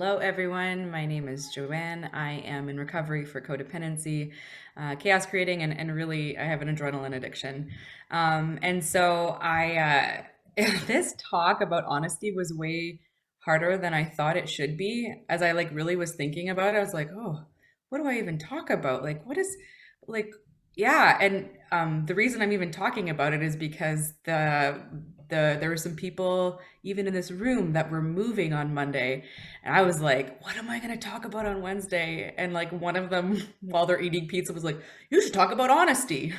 Hello, everyone. My name is Johanne. I am in recovery for codependency, chaos creating, and really, I have an adrenaline addiction. And so this talk about honesty was way harder than I thought it should be. As I really was thinking about it, I was like, oh, what do I even talk about? Like, yeah. And the reason I'm even talking about it is because there were some people even in this room that were moving on Monday, and I was like, what am I going to talk about on Wednesday? And like one of them, while they're eating pizza, was like, you should talk about honesty.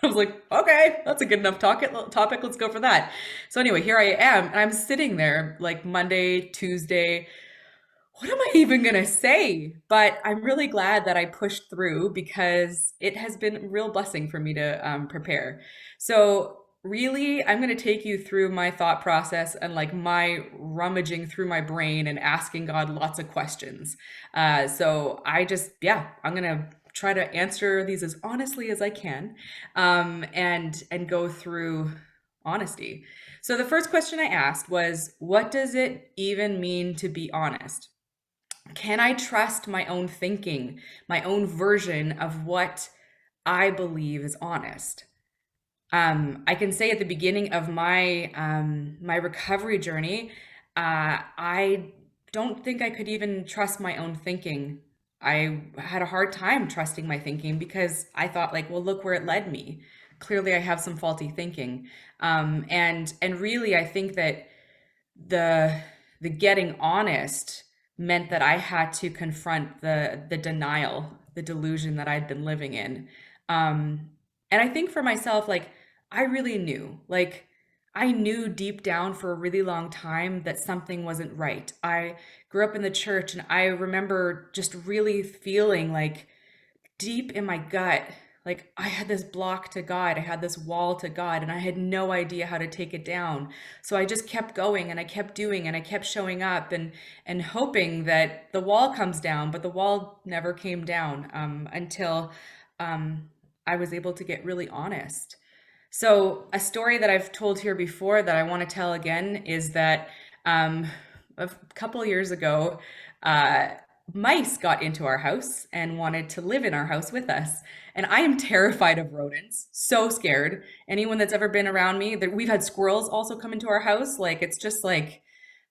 I was like, okay, that's a good enough topic. Let's go for that. So anyway, here I am, and I'm sitting there like Monday, Tuesday. What am I even going to say? But I'm really glad that I pushed through because it has been a real blessing for me to prepare. So really, I'm going to take you through my thought process and like my rummaging through my brain and asking God lots of questions. I'm going to try to answer these as honestly as I can, and go through honesty. So the first question I asked was, what does it even mean to be honest? Can I trust my own thinking, my own version of what I believe is honest? I can say at the beginning of my recovery journey, I don't think I could even trust my own thinking. I had a hard time trusting my thinking because I thought like, well, look where it led me. Clearly, I have some faulty thinking, and really, I think that the the getting honest meant that I had to confront the denial, the delusion that I'd been living in. And I think for myself, like I really knew, like I knew deep down for a really long time that something wasn't right. I grew up in the church and I remember just really feeling like deep in my gut, like I had this block to God, I had this wall to God, and I had no idea how to take it down. So I just kept going and I kept doing and I kept showing up and hoping that the wall comes down, but the wall never came down until I was able to get really honest. So a story that I've told here before that I want to tell again is that um, a couple years ago, uh, mice got into our house and wanted to live in our house with us. And I am terrified of rodents, so scared. Anyone that's ever been around me, that we've had squirrels also come into our house, like it's just like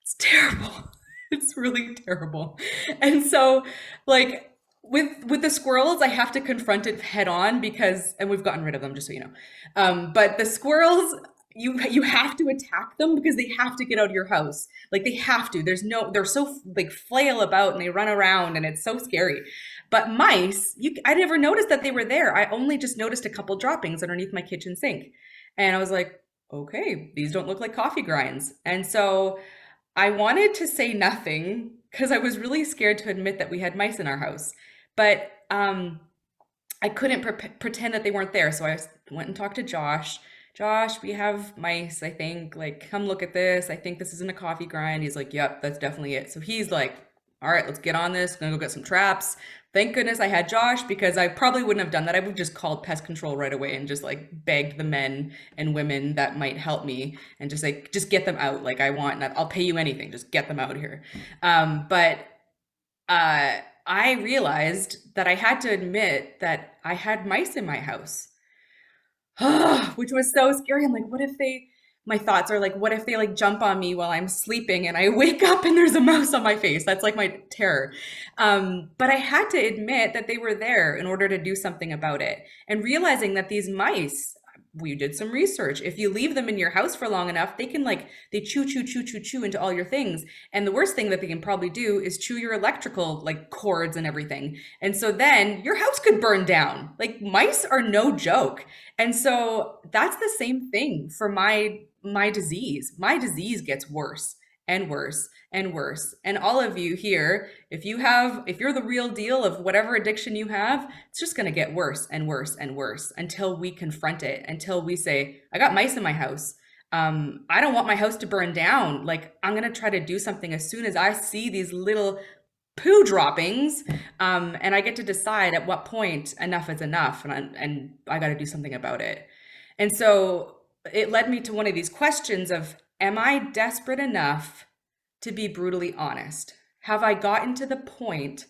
it's terrible. It's really terrible. And so like with the squirrels, I have to confront it head on because and we've gotten rid of them just so you know. But the squirrels, you have to attack them because they have to get out of your house. Like they have to. They're so like flail about and they run around and it's so scary. But mice, I never noticed that they were there. I only just noticed a couple droppings underneath my kitchen sink. And I was like, okay, these don't look like coffee grinds. And so I wanted to say nothing because I was really scared to admit that we had mice in our house. But I couldn't pretend that they weren't there. So I went and talked to Josh. Josh, we have mice, I think. Like, come look at this. I think this isn't a coffee grind. He's like, yep, that's definitely it. So he's like, all right, let's get on this. Gonna go get some traps. Thank goodness I had Josh because I probably wouldn't have done that. I would just called pest control right away and just like begged the men and women that might help me and just like, just get them out. Like, I'll pay you anything. Just get them out here. But I realized that I had to admit that I had mice in my house, which was so scary. I'm like, what if my thoughts are like, what if they like jump on me while I'm sleeping and I wake up and there's a mouse on my face? That's like my terror. But I had to admit that they were there in order to do something about it. And realizing that these mice, we did some research. If you leave them in your house for long enough, they chew, chew, chew, chew, chew into all your things. And the worst thing that they can probably do is chew your electrical like cords and everything. And so then your house could burn down. Like mice are no joke. And so that's the same thing for my disease. My disease gets worse and worse and worse. And all of you here, if you're the real deal of whatever addiction you have, it's just going to get worse and worse and worse until we confront it, until we say, I got mice in my house. I don't want my house to burn down. Like I'm going to try to do something as soon as I see these little poo droppings, and I get to decide at what point enough is enough, and I got to do something about it. And so it led me to one of these questions of, am I desperate enough to be brutally honest? have I gotten to the point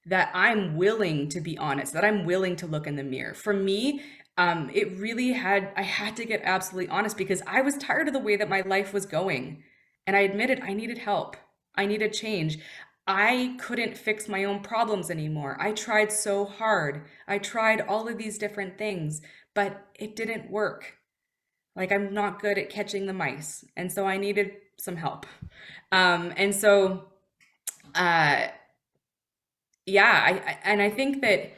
that I'm willing to be honest, that I'm willing to look in the mirror? For me, it really I had to get absolutely honest because I was tired of the way that my life was going. And I admitted I needed help. I needed change. I couldn't fix my own problems anymore. I tried so hard. I tried all of these different things, but it didn't work. Like, I'm not good at catching the mice. And so I needed some help. And so, uh, yeah, and I think that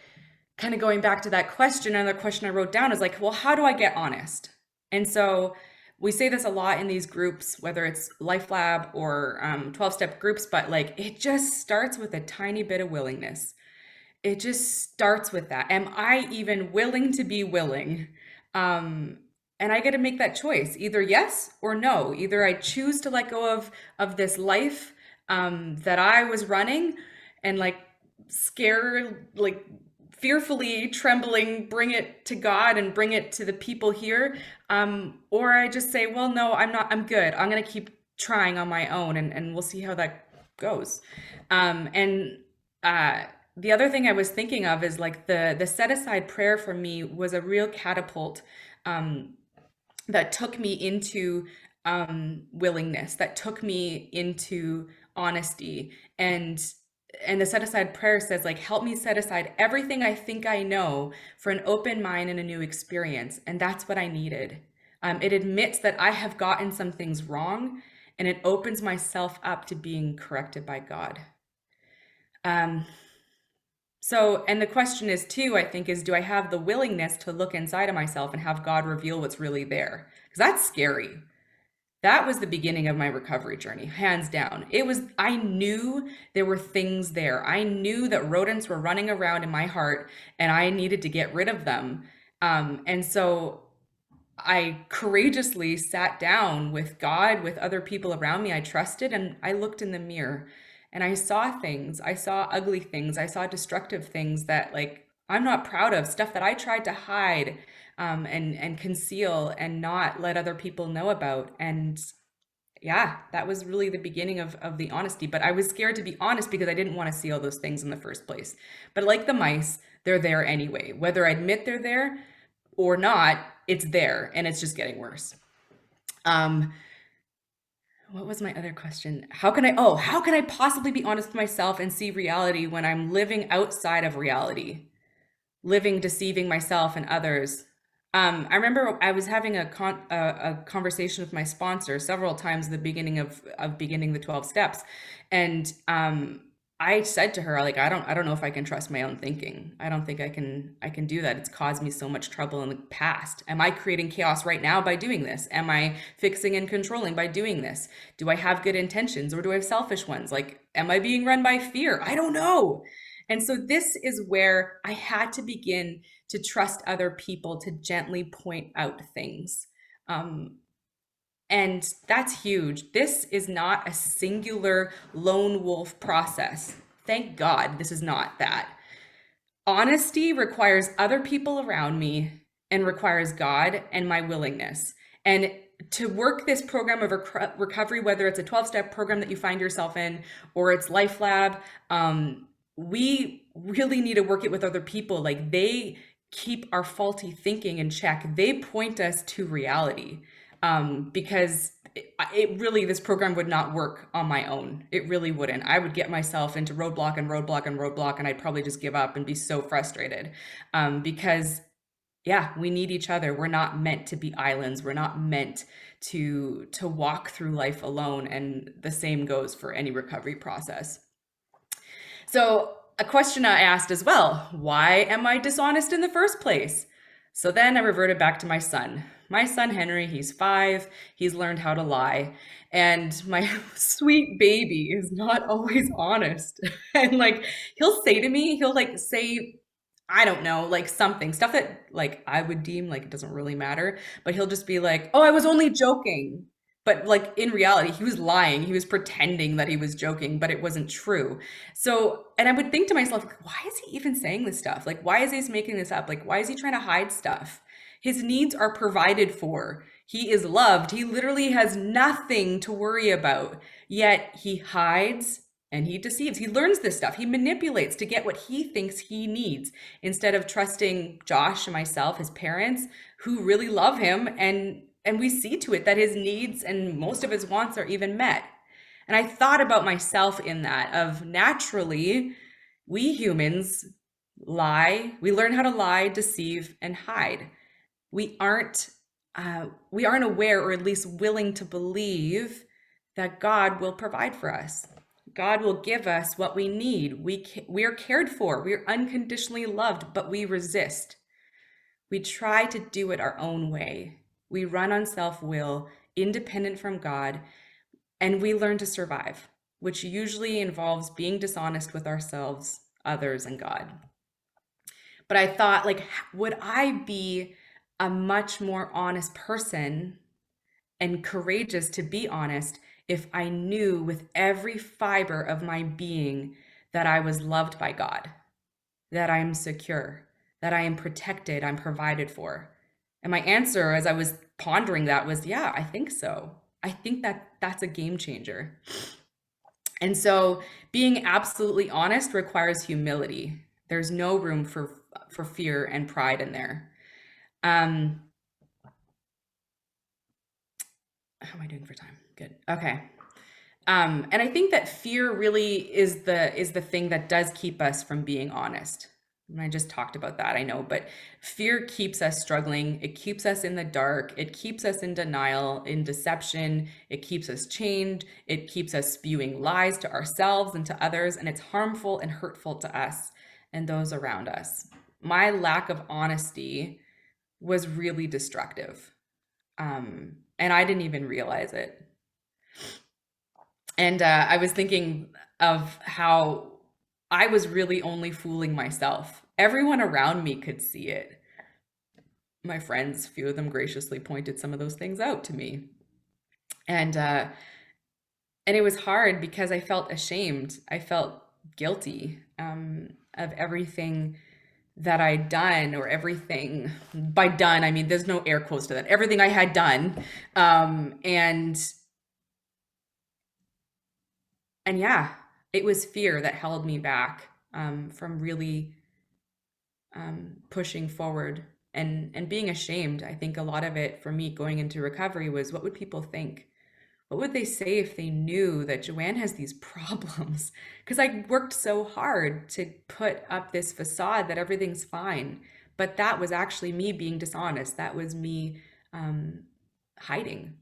kind of going back to that question, another question I wrote down is like, well, how do I get honest? And so we say this a lot in these groups, whether it's LifeLab or 12-step groups, but like it just starts with a tiny bit of willingness. It just starts with that. Am I even willing to be willing? Um, and I get to make that choice, either yes or no. Either I choose to let go of this life that I was running and like scare, like fearfully trembling, bring it to God and bring it to the people here. Or I just say, well, no, I'm not, I'm good. I'm going to keep trying on my own and we'll see how that goes. And the other thing I was thinking of is like the set aside prayer for me was a real catapult um, that took me into willingness, that took me into honesty. And the set aside prayer says like, help me set aside everything I think I know for an open mind and a new experience. And that's what I needed. It admits that I have gotten some things wrong, and it opens myself up to being corrected by God. Um, so, and the question is too, I think, is do I have the willingness to look inside of myself and have God reveal what's really there? Because that's scary. That was the beginning of my recovery journey, hands down. I knew there were things there. I knew that rodents were running around in my heart and I needed to get rid of them. And so I courageously sat down with God, with other people around me I trusted, and I looked in the mirror and I saw things. I saw ugly things. I saw destructive things that like I'm not proud of, stuff that I tried to hide and conceal and not let other people know about. And yeah, that was really the beginning of the honesty. But I was scared to be honest because I didn't want to see all those things in the first place. But like the mice, they're there anyway. Whether I admit they're there or not, it's there and it's just getting worse. Um, what was my other question? How can I possibly be honest with myself and see reality when I'm living outside of reality? Living deceiving myself and others. I remember I was having a conversation with my sponsor several times at the beginning of beginning the 12 steps, and I said to her like I don't know if I can trust my own thinking. I don't think I can do that. It's caused me so much trouble in the past. Am I creating chaos right now by doing this? Am I fixing and controlling by doing this? Do I have good intentions or do I have selfish ones? Like, am I being run by fear? I don't know. And so this is where I had to begin to trust other people to gently point out things. Um, and that's huge. This is not a singular lone wolf process. Thank God this is not that. Honesty requires other people around me and requires God and my willingness. And to work this program of recovery, whether it's a 12-step program that you find yourself in or it's LifeLab, we really need to work it with other people. Like they keep our faulty thinking in check. They point us to reality because it really, this program would not work on my own. It really wouldn't. I would get myself into roadblock and roadblock and roadblock, and I'd probably just give up and be so frustrated because yeah, we need each other. We're not meant to be islands. We're not meant to walk through life alone. And the same goes for any recovery process. So a question I asked as well, why am I dishonest in the first place? So then I reverted back to my son. My son, Henry, he's 5. He's learned how to lie. And my sweet baby is not always honest. And like, he'll say to me, he'll like say, I don't know, like stuff that like I would deem like it doesn't really matter, but he'll just be like, oh, I was only joking. But like in reality, he was lying. He was pretending that he was joking, but it wasn't true. So, and I would think to myself, why is he even saying this stuff? Like, why is he making this up? Like, why is he trying to hide stuff? His needs are provided for. He is loved. He literally has nothing to worry about. Yet he hides and he deceives. He learns this stuff. He manipulates to get what he thinks he needs instead of trusting Josh and myself, his parents, who really love him, and we see to it that his needs and most of his wants are even met. And I thought about myself in that of naturally, we humans lie. We learn how to lie, deceive, and hide. We aren't we aren't aware, or at least willing to believe, that God will provide for us. God will give us what we need. We are cared for. We are unconditionally loved, but we resist. We try to do it our own way. We run on self-will, independent from God, and we learn to survive, which usually involves being dishonest with ourselves, others, and God. But I thought, like, would I be a much more honest person and courageous to be honest if I knew with every fiber of my being that I was loved by God, that I am secure, that I am protected, I'm provided for? And my answer as I was pondering that was, yeah, I think so. I think that that's a game changer. And so being absolutely honest requires humility. There's no room for fear and pride in there. How am I doing for time? Good. Okay. And I think that fear really is the thing that does keep us from being honest. And I just talked about that, I know, but fear keeps us struggling. It keeps us in the dark. It keeps us in denial, in deception. It keeps us chained. It keeps us spewing lies to ourselves and to others, and it's harmful and hurtful to us and those around us. My lack of honesty was really destructive. And I didn't even realize it. And I was thinking of how I was really only fooling myself. Everyone around me could see it. My friends, few of them graciously pointed some of those things out to me. And it was hard because I felt ashamed. I felt guilty of everything that I'd done, or everything. By done, I mean, there's no air quotes to that. Everything I had done. And yeah, it was fear that held me back from really pushing forward and being ashamed. I think a lot of it for me going into recovery was, what would people think? What would they say if they knew that Joanne has these problems? Because I worked so hard to put up this facade that everything's fine. But that was actually me being dishonest. That was me hiding.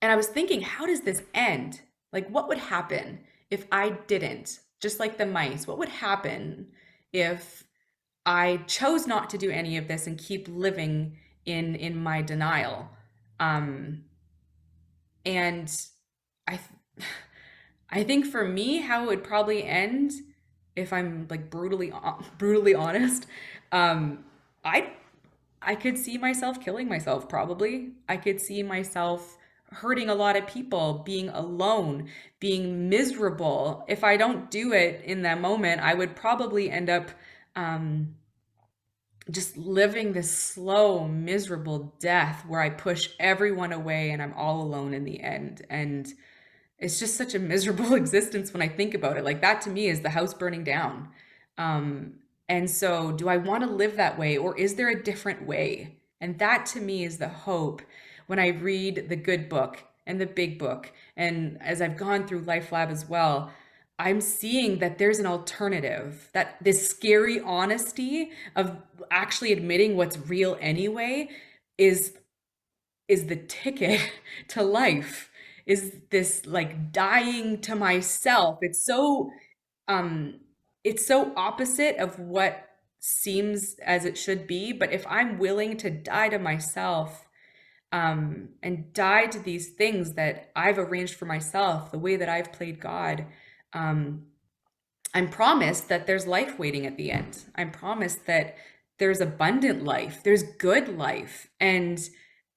And I was thinking, how does this end? Like, what would happen if I didn't? Just like the mice, what would happen if I chose not to do any of this and keep living in my denial? And I think for me, how it would probably end, if I'm like brutally honest, I could see myself killing myself, probably. I could see myself hurting a lot of people, being alone, being miserable. If I don't do it in that moment, I would probably end up just living this slow, miserable death where I push everyone away and I'm all alone in the end. And it's just such a miserable existence when I think about it. Like, that to me is the house burning down. And so do I want to live that way, or is there a different way? And that to me is the hope when I read the good book and the big book. And as I've gone through LifeLab as well, I'm seeing that there's an alternative, that this scary honesty of actually admitting what's real anyway is the ticket to life, is this like dying to myself. It's so opposite of what seems as it should be. But if I'm willing to die to myself, and die to these things that I've arranged for myself, the way that I've played God, I'm promised that there's life waiting at the end. I'm promised that there's abundant life, there's good life, and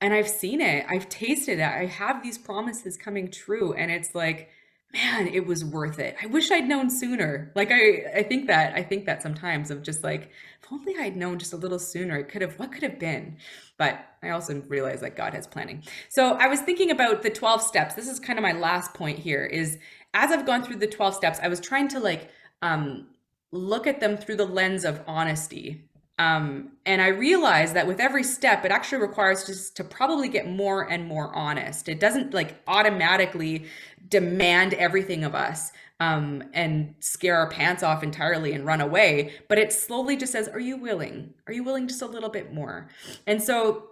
I've seen it, I've tasted it, I have these promises coming true, and it's like, man, it was worth it. I wish I'd known sooner. Like I think that sometimes, of just like, if only I'd known just a little sooner, what could have been. But I also realize that God has planning. So I was thinking about the 12 steps. This is kind of my last point here, is as I've gone through the 12 steps, I was trying to like um, look at them through the lens of honesty. And I realized that with every step, it actually requires just to probably get more and more honest. It doesn't like automatically demand everything of us and scare our pants off entirely and run away, but it slowly just says, are you willing? Are you willing just a little bit more? And so,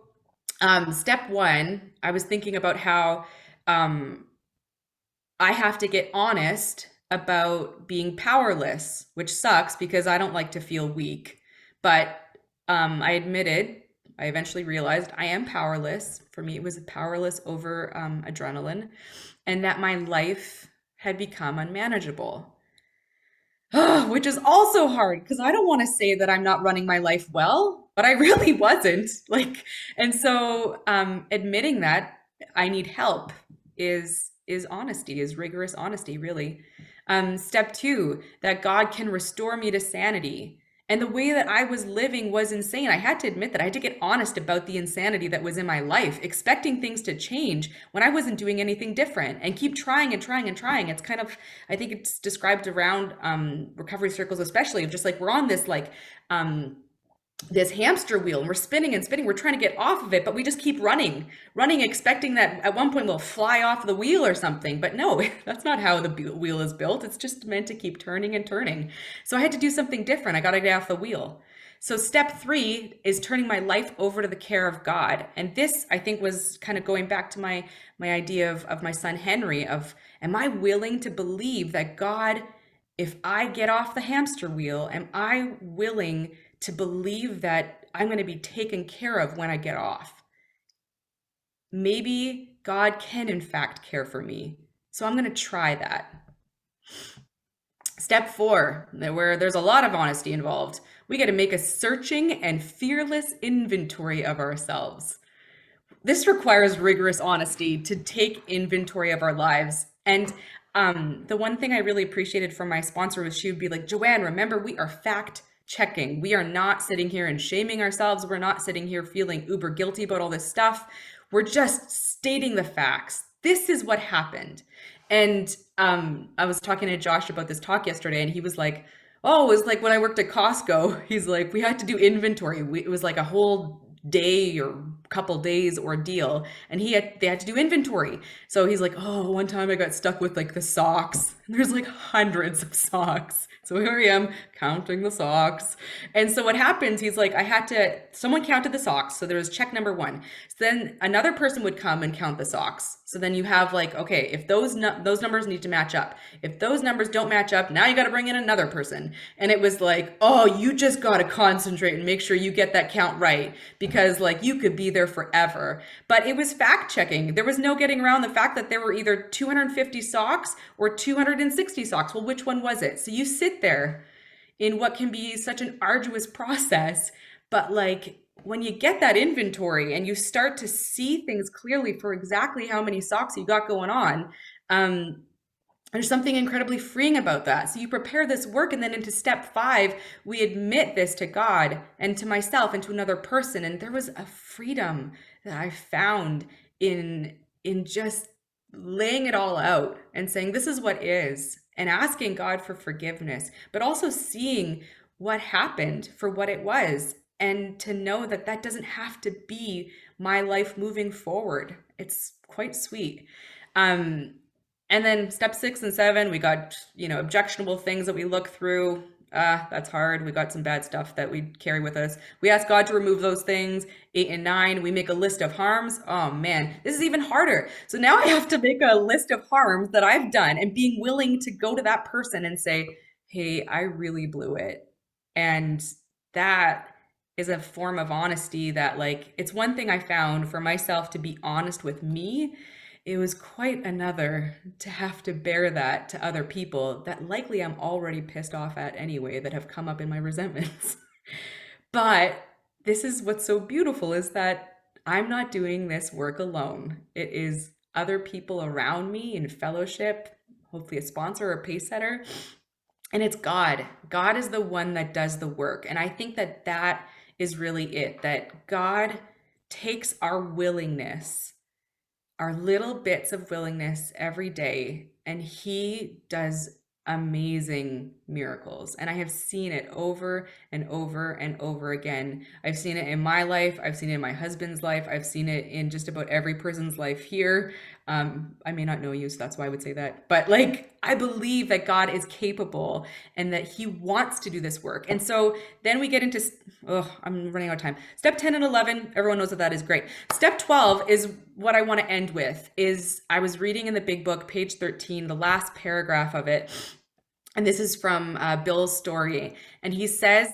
step one, I was thinking about how um, I have to get honest about being powerless, which sucks because I don't like to feel weak. But I eventually realized I am powerless. For me, it was powerless over adrenaline, and that my life had become unmanageable. Which is also hard because I don't want to say that I'm not running my life well, but I really wasn't. Like, and so admitting that I need help is honesty, is rigorous honesty, really. Step two, that God can restore me to sanity. And the way that I was living was insane. I had to admit that I had to get honest about the insanity that was in my life, expecting things to change when I wasn't doing anything different, and keep trying and trying and trying. It's kind of, I think it's described around recovery circles, especially of just like we're on this like this hamster wheel and we're spinning and spinning. We're trying to get off of it, but we just keep running, expecting that at one point we'll fly off the wheel or something. But no, that's not how the wheel is built. It's just meant to keep turning and turning. So I had to do something different. I got to get off the wheel. So step three is turning my life over to the care of God. And this, I think, was kind of going back to my idea of my son Henry, of am I willing to believe that God, if I get off the hamster wheel, am I willing to believe that I'm going to be taken care of when I get off? Maybe God can, in fact, care for me. So I'm going to try that. Step four, where there's a lot of honesty involved, we got to make a searching and fearless inventory of ourselves. This requires rigorous honesty to take inventory of our lives. And the one thing I really appreciated from my sponsor was she would be like, Joanne, remember, we are fact checking. We are not sitting here and shaming ourselves. We're not sitting here feeling uber guilty about all this stuff. We're just stating the facts. This is what happened. And I was talking to Josh about this talk yesterday, and he was like, oh, it was like when I worked at Costco. He's like, we had to do inventory. It was like a whole day or couple days ordeal, and they had to do inventory. So he's like, oh, one time I got stuck with like the socks. And there's like hundreds of socks. So here I am counting the socks. And so what happens, he's like, someone counted the socks. So there was check number one. So then another person would come and count the socks. So then you have like, okay, if those numbers need to match up. If those numbers don't match up, now you got to bring in another person. And it was like, oh, you just got to concentrate and make sure you get that count right, because like you could be there forever. But it was fact checking. There was no getting around the fact that there were either 250 socks or 260 socks. Well, which one was it? So you sit there in what can be such an arduous process, but like when you get that inventory and you start to see things clearly for exactly how many socks you got going on, there's something incredibly freeing about that. So you prepare this work, and then into step five, we admit this to God and to myself and to another person. And there was a freedom that I found in just laying it all out and saying, this is what is, and asking God for forgiveness, but also seeing what happened for what it was, and to know that that doesn't have to be my life moving forward. It's quite sweet. And then step 6 and 7, we got, objectionable things that we look through. That's hard. We got some bad stuff that we carry with us. We ask God to remove those things. 8 and 9, we make a list of harms. Oh man, this is even harder. So now I have to make a list of harms that I've done, and being willing to go to that person and say, hey, I really blew it. And that is a form of honesty that, like, it's one thing I found for myself to be honest with me. It was quite another to have to bear that to other people that likely I'm already pissed off at anyway, that have come up in my resentments. But this is what's so beautiful, is that I'm not doing this work alone. It is other people around me in fellowship, hopefully a sponsor or a pace setter. And it's God. God is the one that does the work. And I think that that is really it, that God takes our willingness, our little bits of willingness every day, and he does amazing miracles. And I have seen it over and over and over again. I've seen it in my life. I've seen it in my husband's life. I've seen it in just about every person's life here. I may not know you, so that's why I would say that. But like, I believe that God is capable and that he wants to do this work. And so then we get into, oh, I'm running out of time. Step 10 and 11, everyone knows that that is great. Step 12 is what I want to end with. Is I was reading in the big book, page 13, the last paragraph of it. And this is from Bill's story. And he says,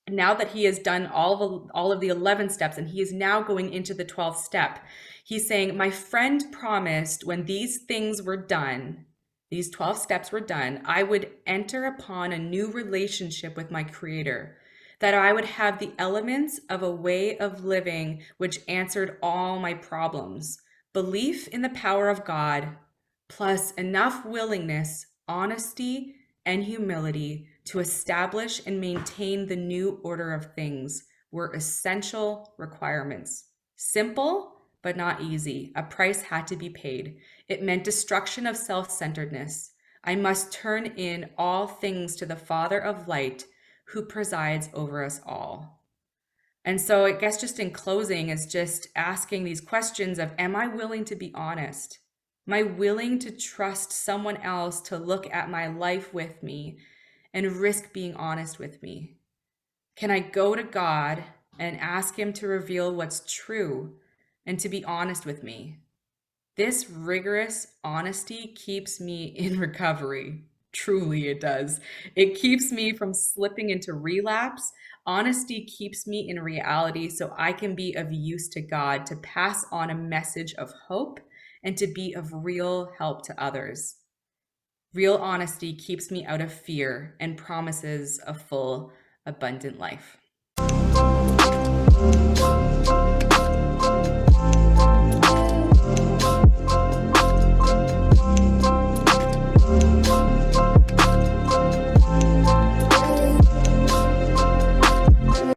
now that he has done all of the 11 steps and he is now going into the 12th step, he's saying, my friend promised when these things were done, these 12 steps were done, I would enter upon a new relationship with my creator, that I would have the elements of a way of living which answered all my problems. Belief in the power of God, plus enough willingness, honesty, and humility to establish and maintain the new order of things were essential requirements. Simple, but not easy. A price had to be paid. It meant destruction of self-centeredness. I must turn in all things to the Father of light, who presides over us all. And so I guess just in closing is just asking these questions of, am I willing to be honest? Am I willing to trust someone else to look at my life with me and risk being honest with me? Can I go to God and ask him to reveal what's true and to be honest with me? This rigorous honesty keeps me in recovery. Truly, it does. It keeps me from slipping into relapse. Honesty keeps me in reality so I can be of use to God, to pass on a message of hope and to be of real help to others. Real honesty keeps me out of fear and promises a full, abundant life.